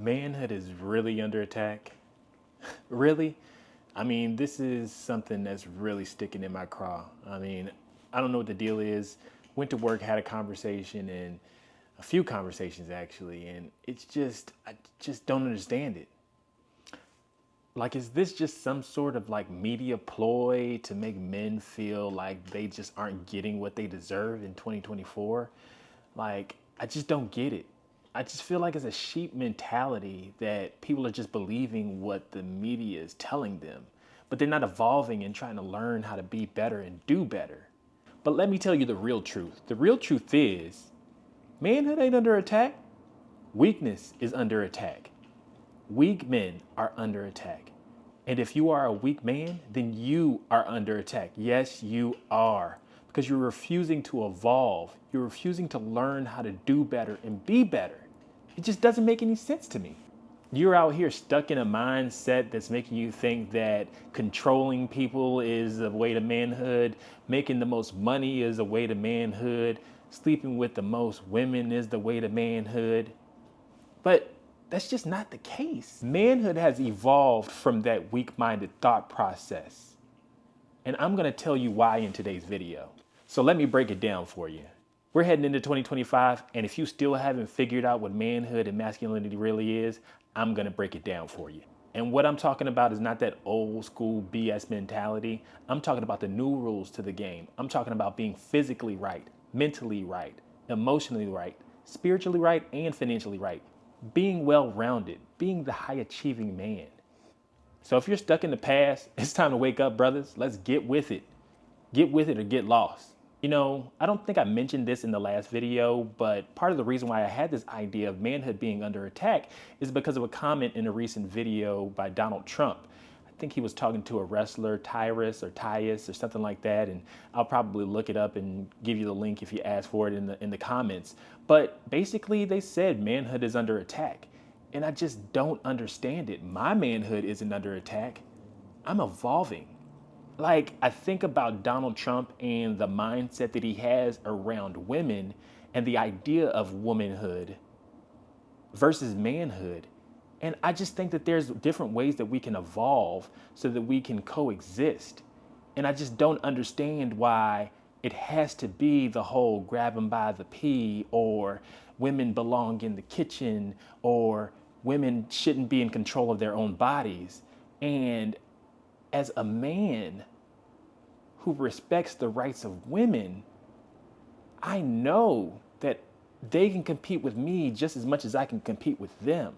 Manhood is really under attack. Really? I mean, this is something that's really sticking in my craw. I mean, I don't know what the deal is. Went to work, had a conversation, and a few conversations actually, and I just don't understand it. Like, is this just some sort of like media ploy to make men feel like they just aren't getting what they deserve in 2024? Like, I just don't get it. I just feel like it's a sheep mentality that people are just believing what the media is telling them, but they're not evolving and trying to learn how to be better and do better. But let me tell you the real truth. The real truth is manhood ain't under attack. Weakness is under attack. Weak men are under attack. And if you are a weak man, then you are under attack. Yes, you are. Because you're refusing to evolve. You're refusing to learn how to do better and be better. It just doesn't make any sense to me. You're out here stuck in a mindset that's making you think that controlling people is a way to manhood, making the most money is a way to manhood, sleeping with the most women is the way to manhood. But that's just not the case. Manhood has evolved from that weak-minded thought process. And I'm gonna tell you why in today's video. So let me break it down for you. We're heading into 2025, and if you still haven't figured out what manhood and masculinity really is, I'm gonna break it down for you. And what I'm talking about is not that old school BS mentality. I'm talking about the new rules to the game. I'm talking about being physically right, mentally right, emotionally right, spiritually right, and financially right. Being well-rounded, being the high-achieving man. So if you're stuck in the past, it's time to wake up, brothers. Let's get with it. Get with it or get lost. You know, I don't think I mentioned this in the last video, but part of the reason why I had this idea of manhood being under attack is because of a comment in a recent video by Donald Trump. I think he was talking to a wrestler, Tyrus or something like that, and I'll probably look it up and give you the link if you ask for it in the comments. But basically they said manhood is under attack, and I just don't understand it. My manhood isn't under attack. I'm evolving. Like, I think about Donald Trump and the mindset that he has around women and the idea of womanhood versus manhood. And I just think that there's different ways that we can evolve so that we can coexist. And I just don't understand why it has to be the whole grab 'em by the pee, or women belong in the kitchen, or women shouldn't be in control of their own bodies. And as a man who respects the rights of women, I know that they can compete with me just as much as I can compete with them.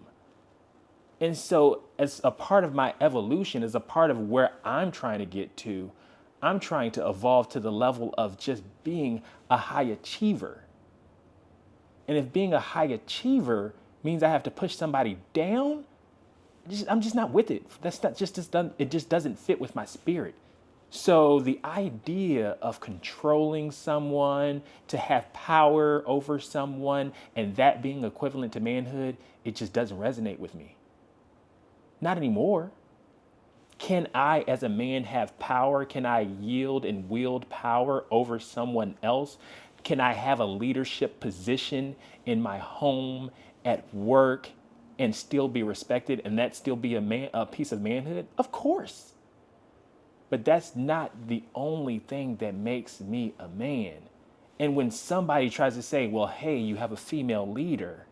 And so, as a part of my evolution, as a part of where I'm trying to get to, I'm trying to evolve to the level of just being a high achiever. And if being a high achiever means I have to push somebody down, I'm just not with it. It just doesn't fit with my spirit. So the idea of controlling someone, to have power over someone, and that being equivalent to manhood, it just doesn't resonate with me. Not anymore. Can I, as a man, have power? Can I yield and wield power over someone else? Can I have a leadership position in my home, at work, and still be respected, and that still be a piece of manhood? Of course. But that's not the only thing that makes me a man. And when somebody tries to say, well, hey, you have a female leader,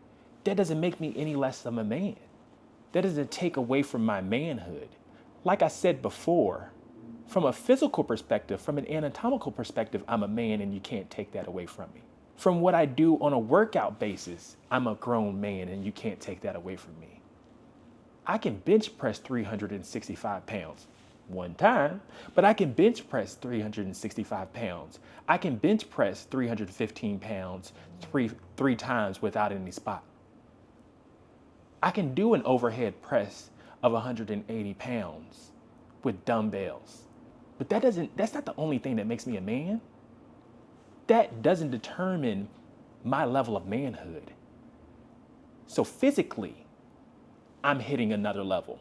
that doesn't make me any less of a man. That doesn't take away from my manhood. Like I said before, from a physical perspective, from an anatomical perspective, I'm a man, and you can't take that away from me. From what I do on a workout basis, I'm a grown man, and you can't take that away from me. I can bench press 365 pounds one time, but I can bench press 365 pounds. I can bench press 315 pounds three times without any spot. I can do an overhead press of 180 pounds with dumbbells. But that's not the only thing that makes me a man. That doesn't determine my level of manhood. So physically, I'm hitting another level.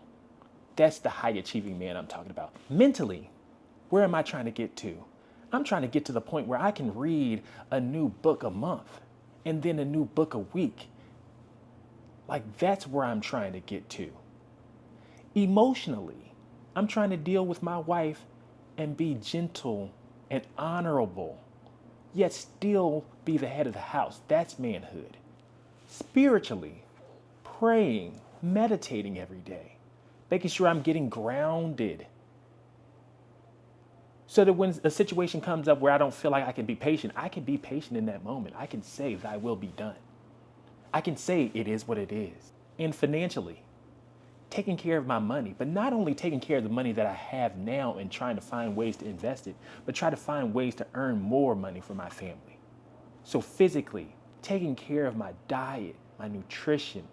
That's the high achieving man I'm talking about. Mentally, where am I trying to get to? I'm trying to get to the point where I can read a new book a month, and then a new book a week. Like, that's where I'm trying to get to. Emotionally, I'm trying to deal with my wife and be gentle and honorable, yet still be the head of the house. That's manhood. Spiritually, praying, meditating every day, making sure I'm getting grounded so that when a situation comes up where I don't feel like I can be patient in that moment. I can say, thy will be done. I can say it is what it is. And financially, taking care of my money, but not only taking care of the money that I have now and trying to find ways to invest it, but try to find ways to earn more money for my family. So physically, taking care of my diet, my nutrition,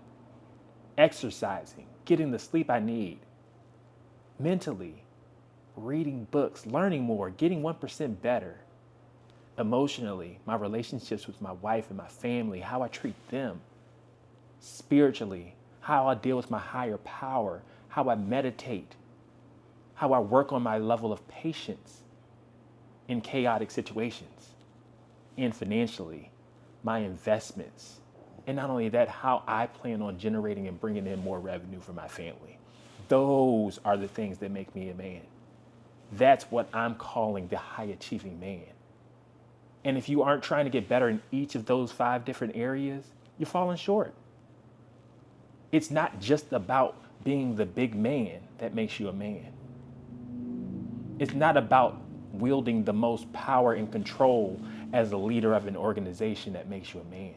exercising, getting the sleep I need. Mentally, reading books, learning more, getting 1% better. Emotionally, my relationships with my wife and my family, how I treat them. Spiritually, how I deal with my higher power, how I meditate, how I work on my level of patience in chaotic situations. And financially, my investments. And not only that, how I plan on generating and bringing in more revenue for my family. Those are the things that make me a man. That's what I'm calling the high achieving man. And if you aren't trying to get better in each of those 5 different areas, you're falling short. It's not just about being the big man that makes you a man. It's not about wielding the most power and control as a leader of an organization that makes you a man.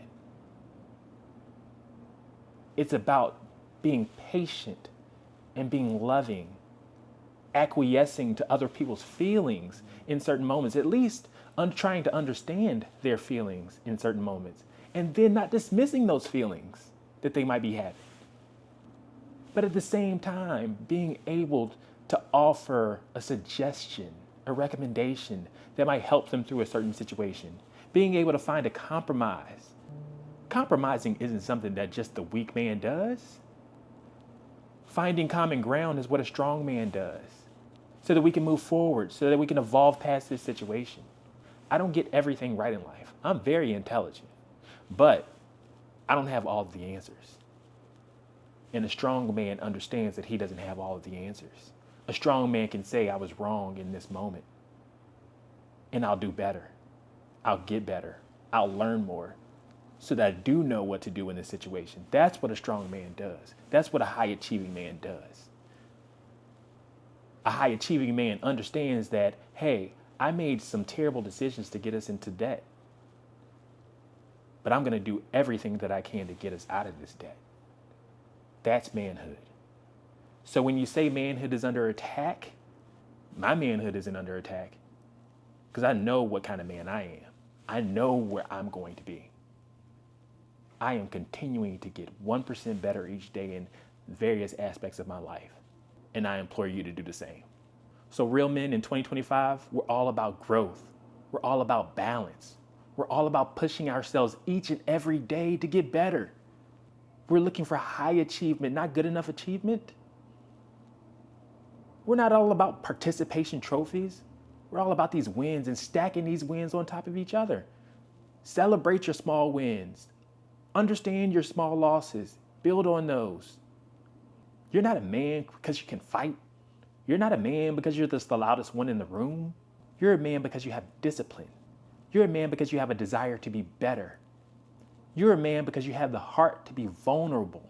It's about being patient and being loving, acquiescing to other people's feelings in certain moments, at least trying to understand their feelings in certain moments, and then not dismissing those feelings that they might be having. But at the same time, being able to offer a suggestion, a recommendation that might help them through a certain situation, being able to find a compromise. Compromising isn't something that just the weak man does. Finding common ground is what a strong man does, so that we can move forward, so that we can evolve past this situation. I don't get everything right in life. I'm very intelligent, but I don't have all of the answers. And a strong man understands that he doesn't have all of the answers. A strong man can say, I was wrong in this moment, and I'll do better. I'll get better. I'll learn more so that I do know what to do in this situation. That's what a strong man does. That's what a high achieving man does. A high achieving man understands that, hey, I made some terrible decisions to get us into debt, but I'm going to do everything that I can to get us out of this debt. That's manhood. So when you say manhood is under attack, my manhood isn't under attack because I know what kind of man I am. I know where I'm going to be. I am continuing to get 1% better each day in various aspects of my life. And I implore you to do the same. So real men in 2025, we're all about growth. We're all about balance. We're all about pushing ourselves each and every day to get better. We're looking for high achievement, not good enough achievement. We're not all about participation trophies. We're all about these wins and stacking these wins on top of each other. Celebrate your small wins. Understand your small losses. Build on those. You're not a man because you can fight. You're not a man because you're the loudest one in the room. You're a man because you have discipline. You're a man because you have a desire to be better. You're a man because you have the heart to be vulnerable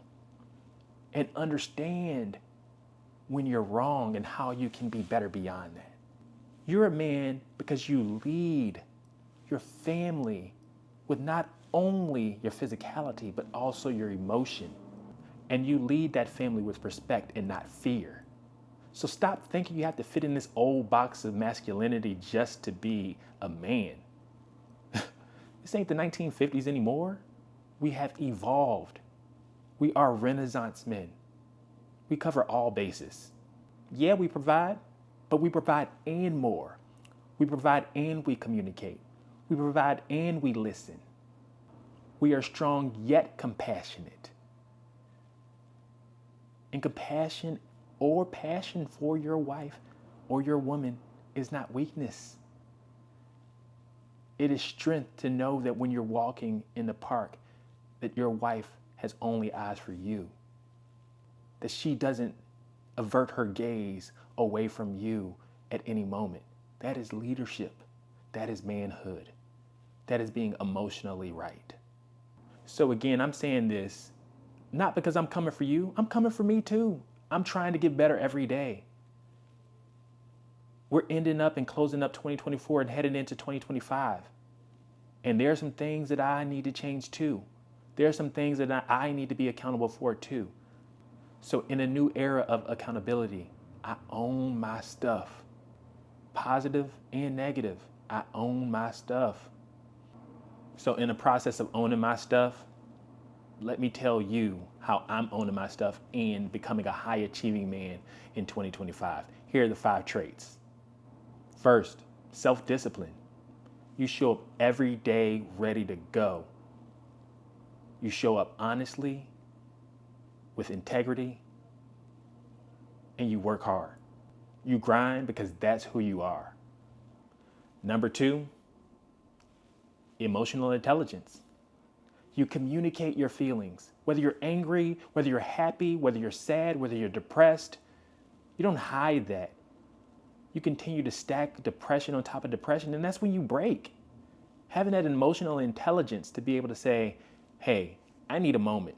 and understand when you're wrong and how you can be better beyond that. You're a man because you lead your family with not only your physicality, but also your emotion. And you lead that family with respect and not fear. So stop thinking you have to fit in this old box of masculinity just to be a man. This ain't the 1950s anymore. We have evolved. We are Renaissance men. We cover all bases. Yeah, we provide, but we provide and more. We provide and we communicate. We provide and we listen. We are strong yet compassionate. And compassion or passion for your wife or your woman is not weakness. It is strength to know that when you're walking in the park, that your wife has only eyes for you, that she doesn't avert her gaze away from you at any moment. That is leadership. That is manhood. That is being emotionally right. So again, I'm saying this not because I'm coming for you. I'm coming for me too. I'm trying to get better every day. We're ending up and closing up 2024 and heading into 2025. And there are some things that I need to change too. There are some things that I need to be accountable for too. So in a new era of accountability, I own my stuff. Positive and negative, I own my stuff. So in the process of owning my stuff, let me tell you how I'm owning my stuff and becoming a high achieving man in 2025. Here are the 5 traits. First, self-discipline. You show up every day ready to go. You show up honestly, with integrity, and you work hard. You grind because that's who you are. Number 2, emotional intelligence. You communicate your feelings, whether you're angry, whether you're happy, whether you're sad, whether you're depressed. You don't hide that. You continue to stack depression on top of depression, and that's when you break. Having that emotional intelligence to be able to say, hey, I need a moment.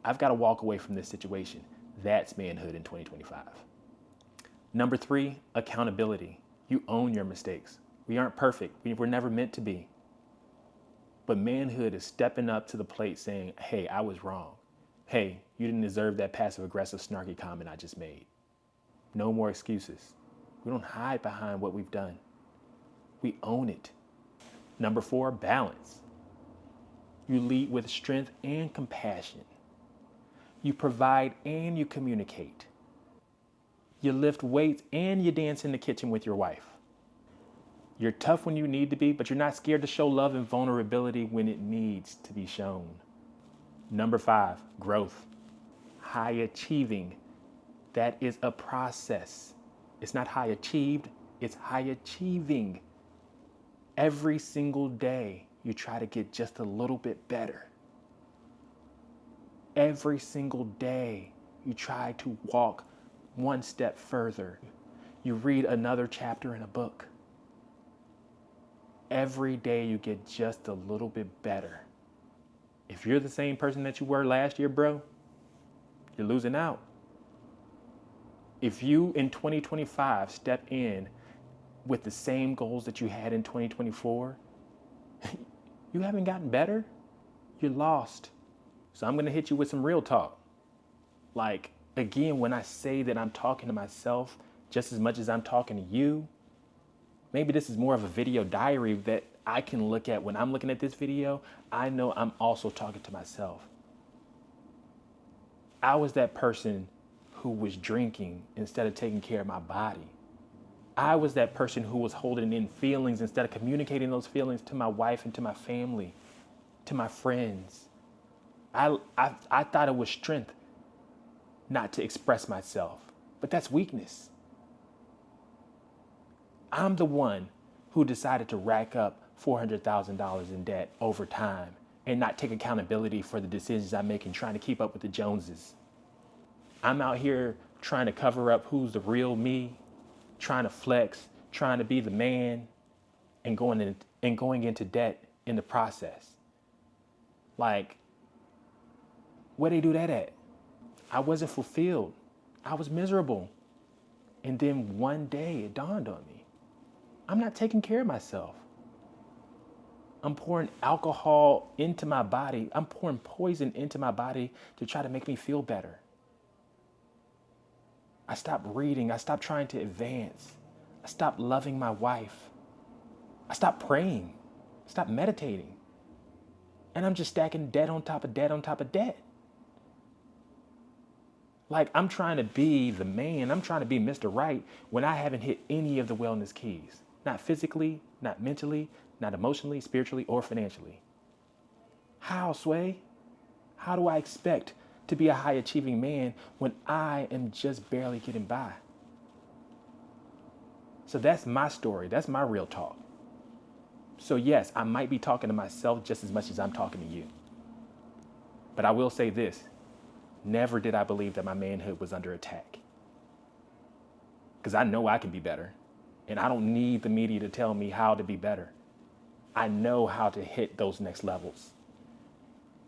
I've got to walk away from this situation. That's manhood in 2025. Number 3, accountability. You own your mistakes. We aren't perfect. We're never meant to be. But manhood is stepping up to the plate saying, hey, I was wrong. Hey, you didn't deserve that passive aggressive snarky comment I just made. No more excuses. We don't hide behind what we've done. We own it. Number 4, balance. You lead with strength and compassion. You provide and you communicate. You lift weights and you dance in the kitchen with your wife. You're tough when you need to be, but you're not scared to show love and vulnerability when it needs to be shown. Number 5, growth. High achieving. That is a process. It's not high achieved, it's high achieving. Every single day, you try to get just a little bit better. Every single day, you try to walk one step further. You read another chapter in a book. Every day, you get just a little bit better. If you're the same person that you were last year, bro, you're losing out. If you in 2025 step in with the same goals that you had in 2024, you haven't gotten better, you're lost. So I'm going to hit you with some real talk. Like, again, when I say that I'm talking to myself just as much as I'm talking to you, maybe this is more of a video diary that I can look at when I'm looking at this video. I know I'm also talking to myself. I was that person who was drinking instead of taking care of my body. I was that person who was holding in feelings instead of communicating those feelings to my wife and to my family, to my friends. I thought it was strength not to express myself, but that's weakness. I'm the one who decided to rack up $400,000 in debt over time and not take accountability for the decisions I make and trying to keep up with the Joneses. I'm out here trying to cover up who's the real me, trying to flex, trying to be the man, and going into debt in the process. Like, where they do that at? I wasn't fulfilled. I was miserable. And then one day it dawned on me. I'm not taking care of myself. I'm pouring alcohol into my body. I'm pouring poison into my body to try to make me feel better. I stopped reading. I stopped trying to advance. I stopped loving my wife. I stopped praying. I stopped meditating. And I'm just stacking debt on top of debt on top of debt. Like, I'm trying to be the man. I'm trying to be Mr. Right when I haven't hit any of the wellness keys. Not physically, not mentally, not emotionally, spiritually, or financially. How, Sway? How do I expect to be a high achieving man when I am just barely getting by? So that's my story. That's my real talk. So yes, I might be talking to myself just as much as I'm talking to you. But I will say this, never did I believe that my manhood was under attack. Because I know I can be better. And I don't need the media to tell me how to be better. I know how to hit those next levels.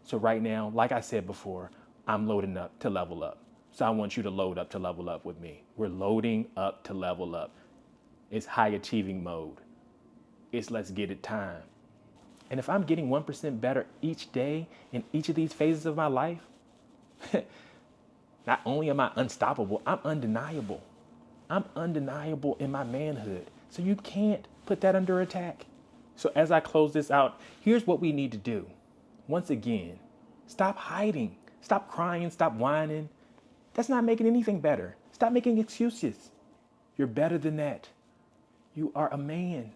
So right now, like I said before, I'm loading up to level up. So I want you to load up to level up with me. We're loading up to level up. It's high achieving mode. It's let's get it time. And if I'm getting 1% better each day in each of these phases of my life, not only am I unstoppable, I'm undeniable. I'm undeniable in my manhood. So you can't put that under attack. So as I close this out, here's what we need to do. Once again, stop hiding, stop crying, stop whining. That's not making anything better. Stop making excuses. You're better than that. You are a man.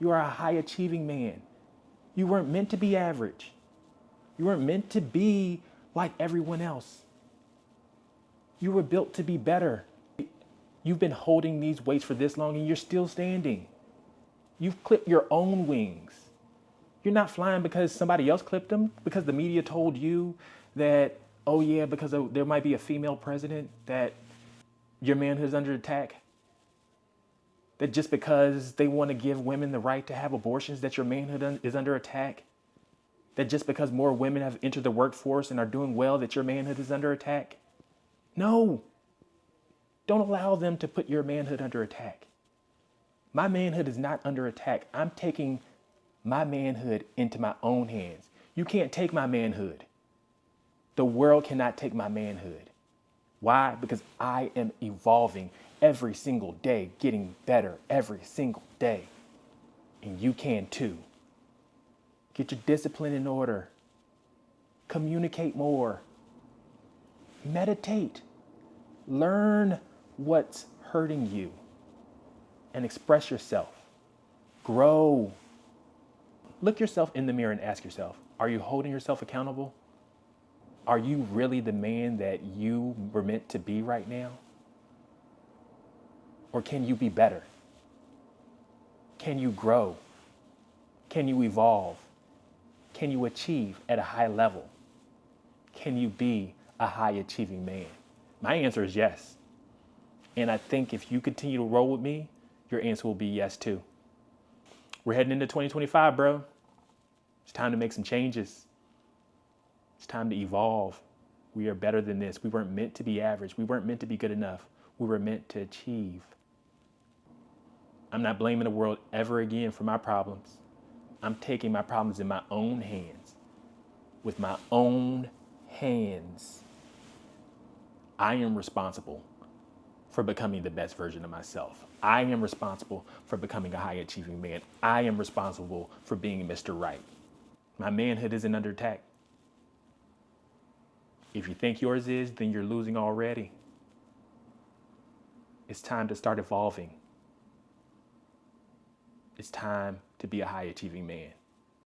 You are a high achieving man. You weren't meant to be average. You weren't meant to be like everyone else. You were built to be better. You've been holding these weights for this long and you're still standing. You've clipped your own wings. You're not flying because somebody else clipped them, because the media told you that, oh yeah, because there might be a female president, that your manhood is under attack. That just because they want to give women the right to have abortions, that your manhood is under attack. That just because more women have entered the workforce and are doing well, that your manhood is under attack. No. Don't allow them to put your manhood under attack. My manhood is not under attack. I'm taking my manhood into my own hands. You can't take my manhood. The world cannot take my manhood. Why? Because I am evolving every single day, getting better every single day. And you can too. Get your discipline in order. Communicate more. Meditate. Learn what's hurting you and express yourself. Grow. Look yourself in the mirror and ask yourself, are you holding yourself accountable? Are you really the man that you were meant to be right now? Or can you be better? Can you grow? Can you evolve? Can you achieve at a high level? Can you be a high achieving man? My answer is yes. And I think if you continue to roll with me, your answer will be yes too. We're heading into 2025, bro. It's time to make some changes. It's time to evolve. We are better than this. We weren't meant to be average. We weren't meant to be good enough. We were meant to achieve. I'm not blaming the world ever again for my problems. I'm taking my problems in my own hands. With my own hands. I am responsible for becoming the best version of myself. I am responsible for becoming a high achieving man. I am responsible for being Mr. Right. My manhood isn't under attack. If you think yours is, then you're losing already. It's time to start evolving. It's time to be a high achieving man.